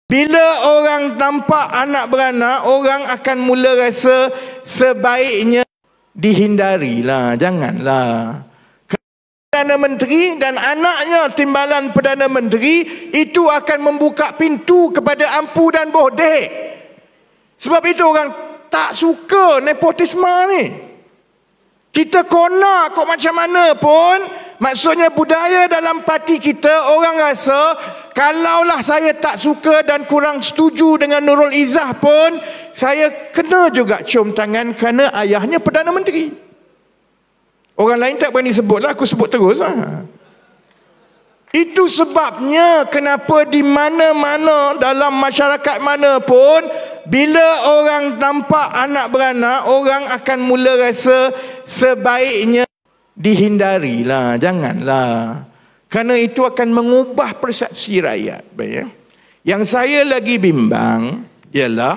Bila orang nampak anak beranak, orang akan mula rasa sebaiknya dihindarilah, janganlah. Perdana Menteri dan anaknya timbalan Perdana Menteri itu akan membuka pintu kepada ampu dan bodek. Sebab itu orang tak suka nepotisme ni. Kita konak kok macam mana pun, maksudnya budaya dalam parti kita, orang rasa kalaulah saya tak suka dan kurang setuju dengan Nurul Izzah pun, saya kena juga cium tangan kerana ayahnya Perdana Menteri. Orang lain tak berani sebut lah, aku sebut terus lah. Itu sebabnya kenapa di mana-mana dalam masyarakat mana pun, bila orang nampak anak beranak, orang akan mula rasa sebaiknya dihindarilah, janganlah. Kerana itu akan mengubah persepsi rakyat. Baik, ya? Yang saya lagi bimbang ialah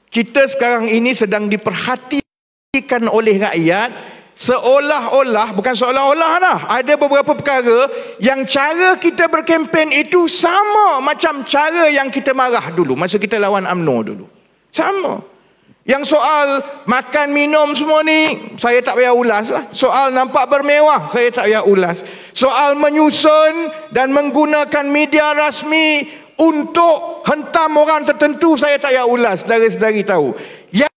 kita sekarang ini sedang diperhatikan oleh rakyat seolah-olah, bukan seolah-olah lah, ada beberapa perkara yang cara kita berkempen itu sama macam cara yang kita marah dulu masa kita lawan UMNO dulu. Sama. Yang soal makan minum semua ni saya tak payah ulas lah. Soal nampak bermewah saya tak payah ulas. Soal menyusun dan menggunakan media rasmi untuk hentam orang tertentu saya tak payah ulas. Saudara-saudari tahu. Yang